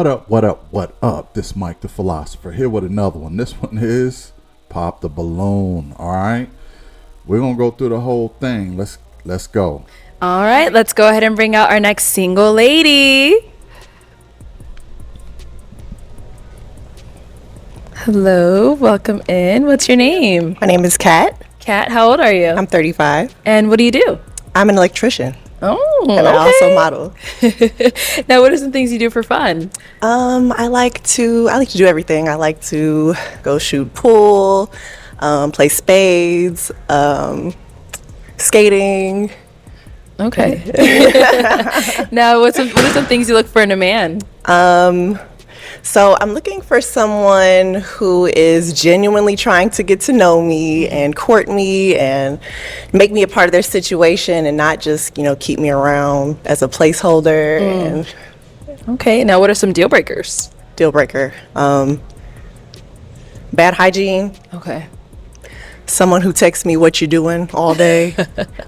What up, what up, what up? This Mike the Philosopher here with another one. This one is Pop the Balloon. Alright. We're gonna go through the whole thing. Let's go. All right, let's go ahead and bring out our next single lady. Hello, welcome in. What's your name? My name is Kat. Kat, how old are you? I'm 35. And what do you do? I'm an electrician. Oh, And I also model. Now, what are some things you do for fun? I like to do everything. I like to go shoot pool, play spades, skating. Okay. Now, what are some things you look for in a man? So I'm looking for someone who is genuinely trying to get to know me and court me and make me a part of their situation and not just, keep me around as a placeholder. And Okay. Now, what are some deal breakers? deal breaker. Bad hygiene. Okay. Someone who texts me what you're doing all day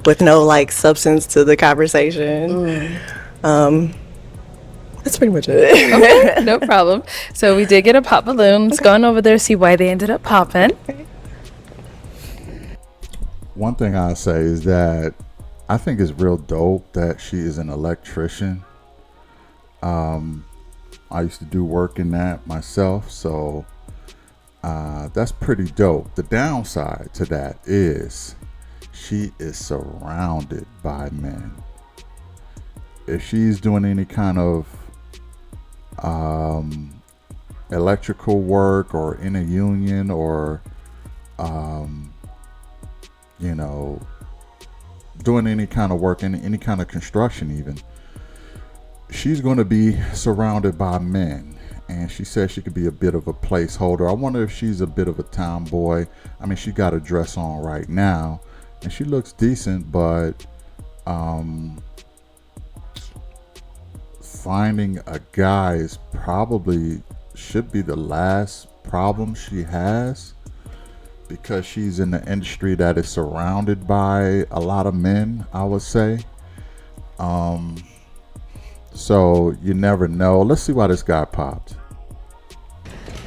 with no substance to the conversation. That's pretty much it. Okay, no problem. So we did get a pop balloon. Let's go on over there, see why they ended up popping. One thing I'll say is that I think it's real dope that she is an electrician. I used to do work in that myself, so that's pretty dope. The downside to that is she is surrounded by men. If she's doing any kind of electrical work or in a union or doing any kind of work in any kind of construction, even, she's going to be surrounded by men. And she says she could be a bit of a placeholder. I wonder if she's a bit of a tomboy. I mean, she got a dress on right now and she looks decent, but finding a guy is probably should be the last problem she has, because she's in the industry that is surrounded by a lot of men, I would say. So you never know. Let's see why this guy popped.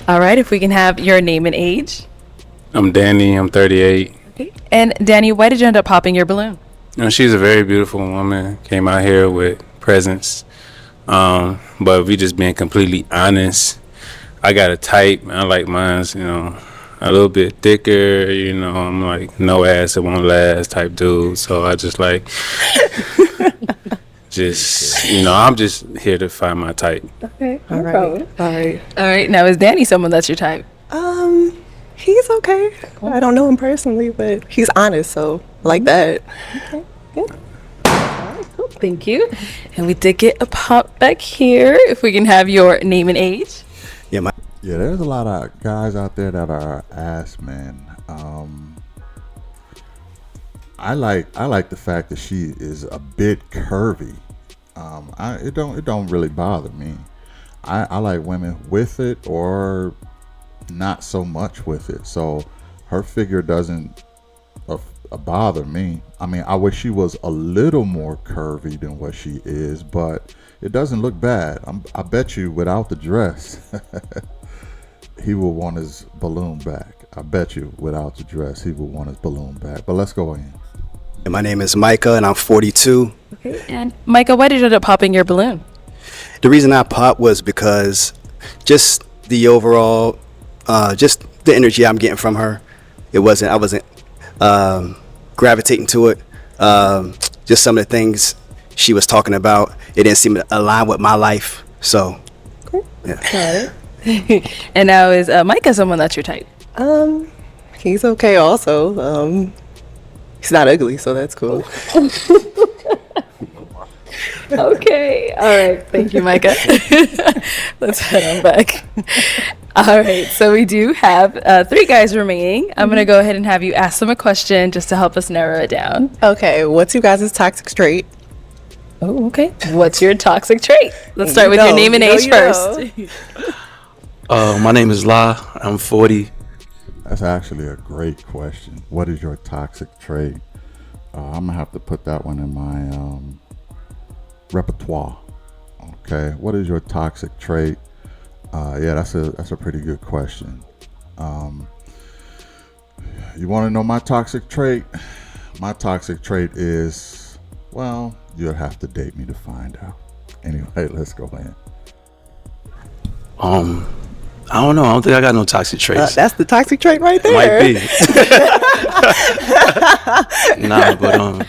All right, if we can have your name and age. I'm Danny. I'm 38. Okay. And Danny, why did you end up popping your balloon? She's a very beautiful woman. Came out here with presents. But we just being completely honest. I got a type. I like mine's, a little bit thicker. I'm like no ass, it won't last type dude. So I just I'm just here to find my type. Okay, All right. All right. All right, now is Danny someone that's your type? He's okay. I don't know him personally, but he's honest, so I like that. Okay, good. Cool, thank you. And we did get a pop back here. If we can have your name and age. Yeah, there's a lot of guys out there that are ass men. I like the fact that she is a bit curvy. It don't really bother me. I like women with it or not so much with it. So her figure doesn't bother me. I mean, I wish she was a little more curvy than what she is, but it doesn't look bad. I bet you without the dress, he will want his balloon back. I bet you without the dress, he will want his balloon back. But let's go in. My name is Micah and I'm 42. Okay. And Micah, why did you end up popping your balloon? The reason I popped was because just the overall, just the energy I'm getting from her. I wasn't gravitating to it. Just some of the things she was talking about, it didn't seem to align with my life. So, yeah. And now is Micah someone that's your type? He's okay also. He's not ugly, so that's cool. Okay. All right. Thank you, Micah. Let's head on back. All right. So we do have 3 guys remaining. I'm going to go ahead and have you ask them a question just to help us narrow it down. Okay, what's you guys' toxic trait? Oh, okay. What's your toxic trait? Let's start with your name and age first. My name is La. I'm 40. That's actually a great question. What is your toxic trait? I'm gonna have to put that one in my repertoire. Okay, what is your toxic trait? Yeah, that's a pretty good question. Um, you want to know my toxic trait? My toxic trait is, well, you'll have to date me to find out. Anyway, let's go in. I don't know. I don't think I got no toxic traits. That's the toxic trait right It might there. be. Nah, but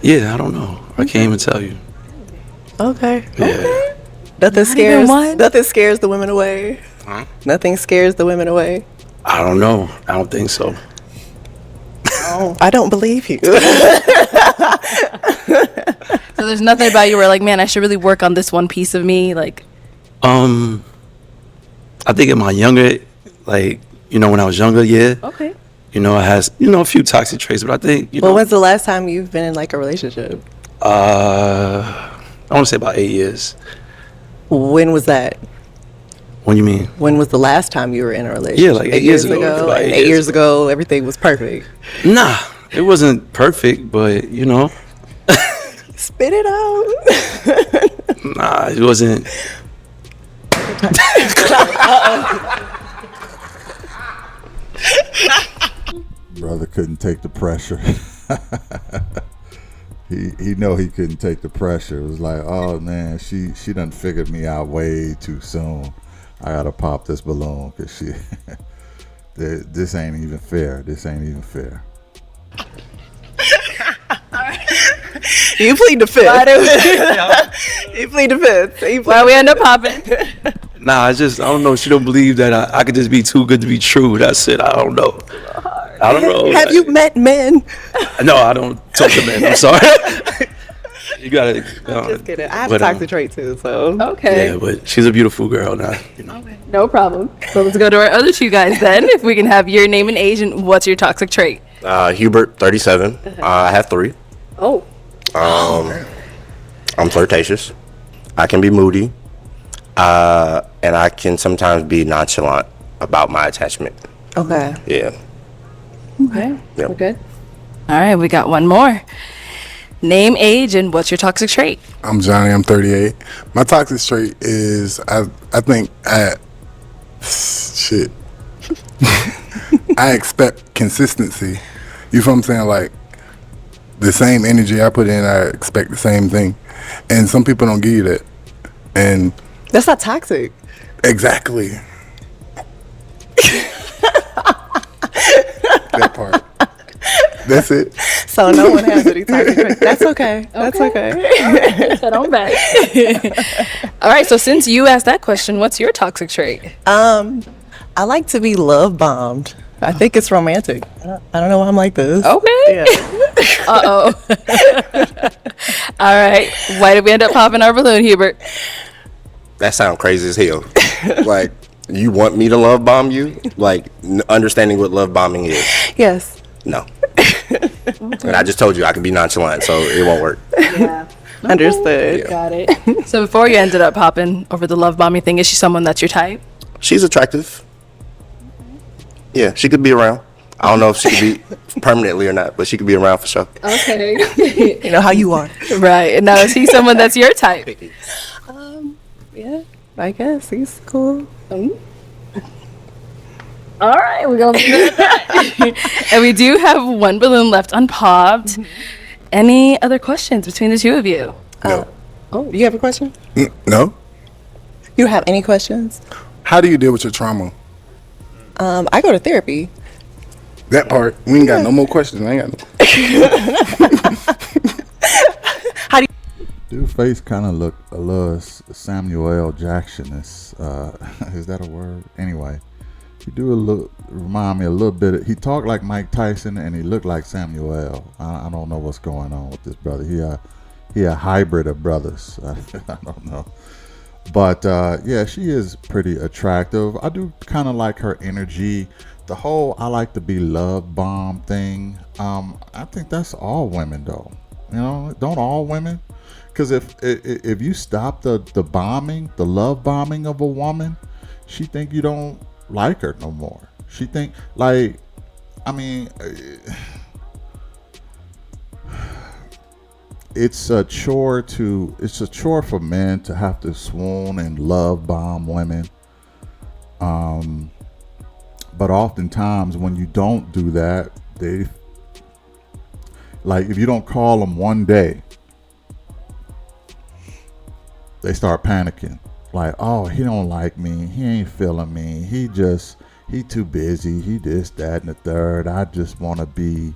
yeah, I don't know. I can't even tell you. Okay. Yeah. Nothing Not even scares. one? Nothing scares the women away. Huh? Nothing scares the women away. I don't know. I don't think so. Oh, I don't believe you. So there's nothing about you where like, man, I should really work on this one piece of me. Like, I think in my younger, like, when I was younger, yeah. okay. I has, a few toxic traits, but I think, Well, when's the last time you've been in like a relationship? I want to say about 8 years. When was that? What do you mean? When was the last time you were in a relationship? Yeah, like 8 years ago. About 8 8 years ago, everything was perfect. Nah, it wasn't perfect, but, Spit it out. nah, it wasn't. Brother couldn't take the pressure. he know he couldn't take the pressure. It was like, oh man, she done figured me out way too soon. I gotta pop this balloon because she this ain't even fair. This ain't even fair. You plead the fifth. You plead the fifth. Why we end up popping? Nah, I don't know. She don't believe that I could just be too good to be true. That's it. I don't know. I don't know. Have you met men? No, I don't talk to men. I'm sorry. You gotta. Just kidding. I have but, a toxic trait too, so. Okay. Yeah, but she's a beautiful girl now. No problem. So let's go to our other two guys then. If we can have your name and age and what's your toxic trait? Hubert, 37. I have 3. Oh. I'm flirtatious. I can be moody. And I can sometimes be nonchalant about my attachment. Okay. Yeah. Okay. Yep. We're good. All right, we got one more. Name, age, and what's your toxic trait? I'm Johnny. I'm 38. My toxic trait is I think shit. I expect consistency. You feel what I'm saying? Like the same energy I put in, I expect the same thing. And some people don't give you that. And That's not toxic. exactly. That part. That's it. So no one has any toxic traits. That's okay. That's okay. Set on back. All right, so since you asked that question, what's your toxic trait? I like to be love bombed. I think it's romantic. I don't know why I'm like this. Okay. Yeah. Uh-oh. All right. Why did we end up popping our balloon, Hubert? That sounds crazy as hell. Like, you want me to love bomb you? Like, understanding what love bombing is. Yes. No. And I just told you I can be nonchalant, so it won't work. Yeah. Understood. Got it. So before you ended up popping over the love bombing thing, is she someone that's your type? She's attractive. Yeah, she could be around. I don't know if she could be permanently or not, but she could be around for sure. Okay. You know how you are. Right. And now is he someone that's your type? Yeah. I guess he's cool. All right, we're going to leave it at that. And we do have one balloon left unpopped. Any other questions between the two of you? No. Oh, you have a question? No? You don't have any questions? How do you deal with your trauma? I go to therapy. That part. We ain't got no more questions. I ain't got no. Dude, face kind of look a little Samuel L. Jackson-ish. Is that a word? Anyway, he do remind me a little bit. He talked like Mike Tyson, and he looked like Samuel L. I don't know what's going on with this brother. He a hybrid of brothers. I don't know. But yeah, she is pretty attractive. I do kind of like her energy. The whole I like to be love bomb thing. I think that's all women though. You know, don't all women? Because if you stop the bombing, the love bombing of a woman, she think you don't like her no more. She think like, I mean, it's a chore for men to have to swoon and love bomb women. But oftentimes when you don't do that, they like if you don't call them one day, they start panicking. Like, oh, he don't like me. He ain't feeling me. He too busy. He this, that, and the third. I just want to be,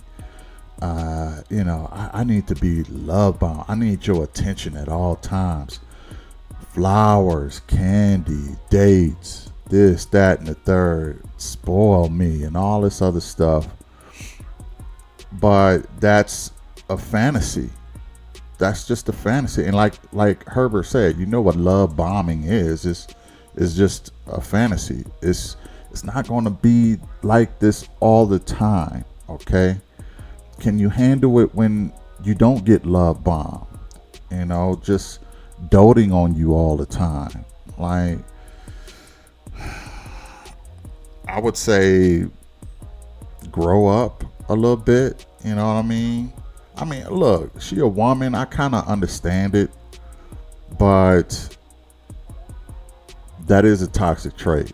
I need to be love bombed. I need your attention at all times. Flowers, candy, dates, this, that, and the third. Spoil me and all this other stuff. But that's a fantasy. That's just a fantasy. And like Herbert said, you know what love bombing is. It's just a fantasy. It's not going to be like this all the time, okay? Can you handle it when you don't get love bombed? You know, just doting on you all the time. Like, I would say grow up a little bit, you know what I mean? I mean, look, she a woman. I kind of understand it, but that is a toxic trait.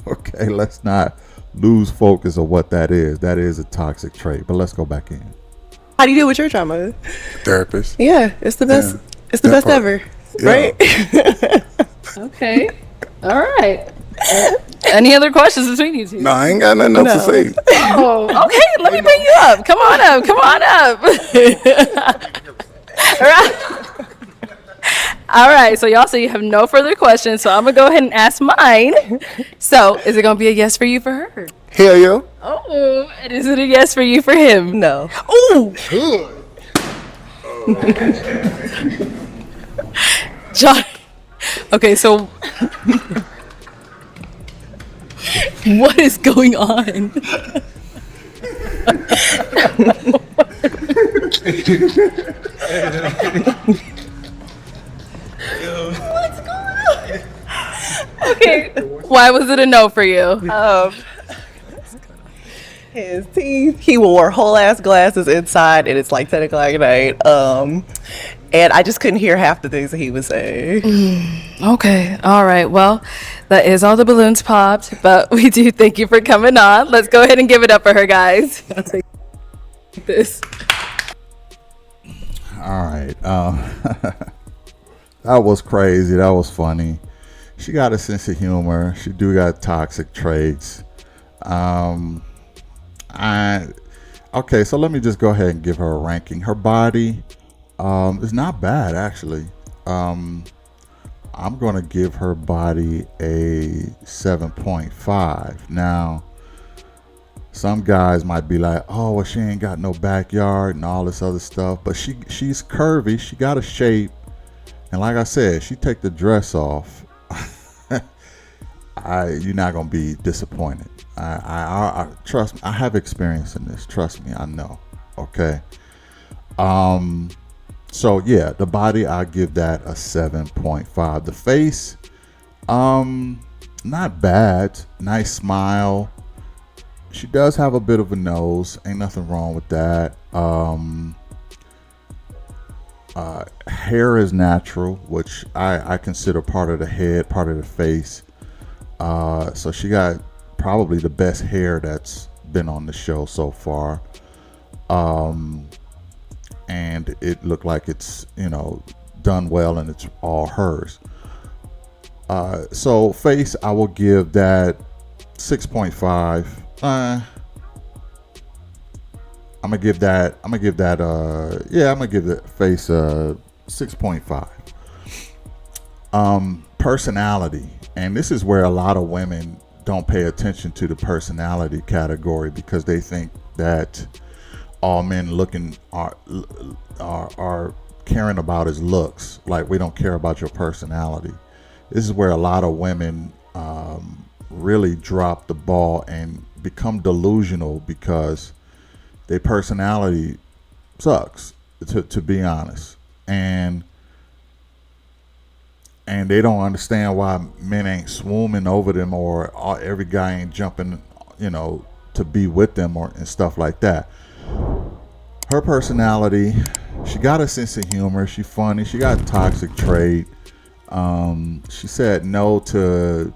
Okay, let's not lose focus of what that is. That is a toxic trait, but let's go back in. How do you deal with your trauma? Therapist. Yeah, it's the best. Yeah. It's the That best part. ever, Yeah. right? Okay. All right. Any other questions between you two? No, I ain't got nothing else to say. Oh, okay. Let me bring you up. Come on up. Come on up. All right. All right. So y'all say you have no further questions. So I'm gonna go ahead and ask mine. So is it gonna be a yes for you for her? Hell yeah. Oh, and is it a yes for you for him? No. Ooh. John. Okay, so what is going on? What's going on? Okay, why was it a no for you? His teeth. He wore whole ass glasses inside, and it's like 10 o'clock at night. And I just couldn't hear half the things that he was saying. Okay, all right. Well, that is all the balloons popped, but we do thank you for coming on. Let's go ahead and give it up for her, guys. I'll take this. All right. That was crazy. That was funny. She got a sense of humor. She do got toxic traits. Okay, so let me just go ahead and give her a ranking. Her body is not bad, actually. I'm going to give her body a 7.5. Now, some guys might be like, oh, well, she ain't got no backyard and all this other stuff. But she's curvy. She got a shape. And like I said, she take the dress off. You're not going to be disappointed. I trust me. I have experience in this. Trust me. I know. Okay. So yeah, the body, I give that a 7.5. The face, not bad. Nice smile. She does have a bit of a nose. Ain't nothing wrong with that. Hair is natural, which I consider part of the head, part of the face. So she got probably the best hair that's been on the show so far. And it looked like it's, done well and it's all hers. So face, I will give that 6.5. I'm gonna give the face 6.5. Personality, and this is where a lot of women don't pay attention to the personality category because they think that all men are caring about his looks. Like, we don't care about your personality. This is where a lot of women really drop the ball and become delusional because their personality sucks, to be honest, and they don't understand why men ain't swooming over them or every guy ain't jumping, to be with them and stuff like that. Her personality, She got a sense of humor. She funny. She got a toxic trait. She said no to,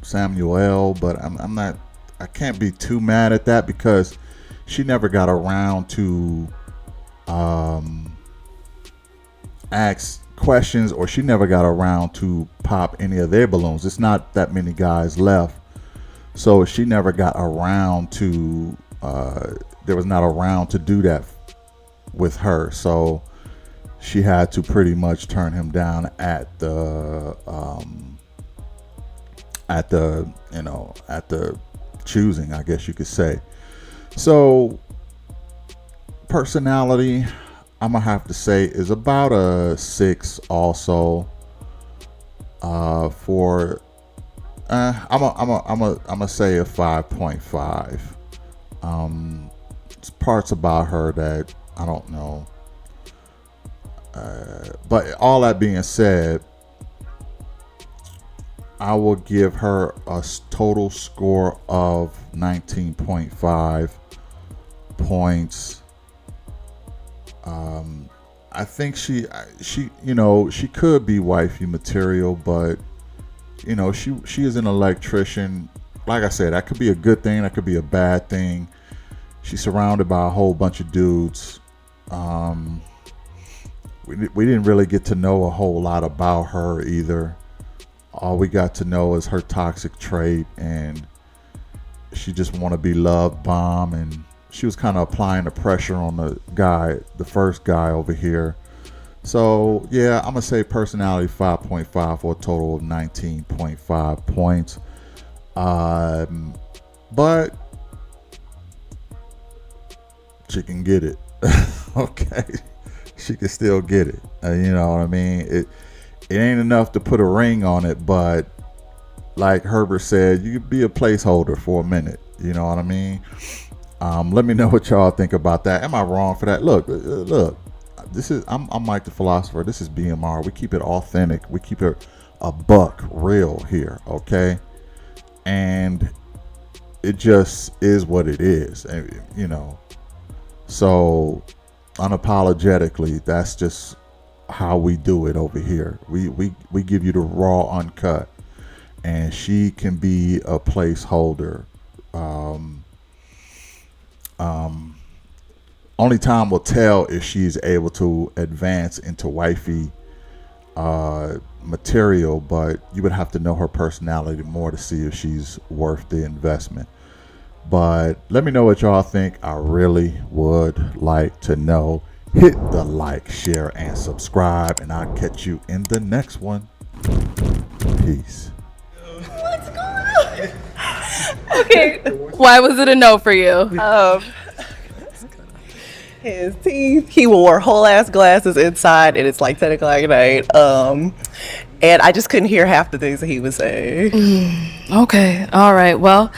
Samuel, but I'm not. I can't be too mad at that because she never got around to ask questions, or she never got around to pop any of their balloons. It's not that many guys left, so she never got around to. There was not around to do that with her, so she had to pretty much turn him down at the choosing, I guess you could say. So personality, I'm gonna have to say, is about a 6 also. For I'm gonna say a 5.5. It's parts about her that I don't know. But all that being said, I will give her a total score of 19.5 points. I think she could be wifey material, but she is an electrician. Like I said, that could be a good thing, that could be a bad thing. She's surrounded by a whole bunch of dudes. We didn't really get to know a whole lot about her either. All we got to know is her toxic trait, and she just want to be love bomb, and she was kind of applying the pressure on the first guy over here. So yeah, I'm gonna say personality 5.5 for a total of 19.5 points. But she can get it. Okay, she can still get it. You know what I mean? It ain't enough to put a ring on it, but like Herbert said, you could be a placeholder for a minute. You know what I mean? Let me know what y'all think about that. Am I wrong for that? Look. I'm Mike the Philosopher. This is BMR. We keep it authentic. We keep it a buck real here, okay? And it just is what it is, So unapologetically, that's just how we do it over here. We give you the raw uncut, and she can be a placeholder. Only time will tell if she's able to advance into wifey material, but you would have to know her personality more to see if she's worth the investment. But let me know what y'all think. I really would like to know. Hit the like, share, and subscribe, and I'll catch you in the next one. Peace. What's going on? Okay, why was it a no for you? His teeth. He wore whole ass glasses inside, and it's like 10 o'clock at night. And I just couldn't hear half the things that he was saying. Okay, all right, well.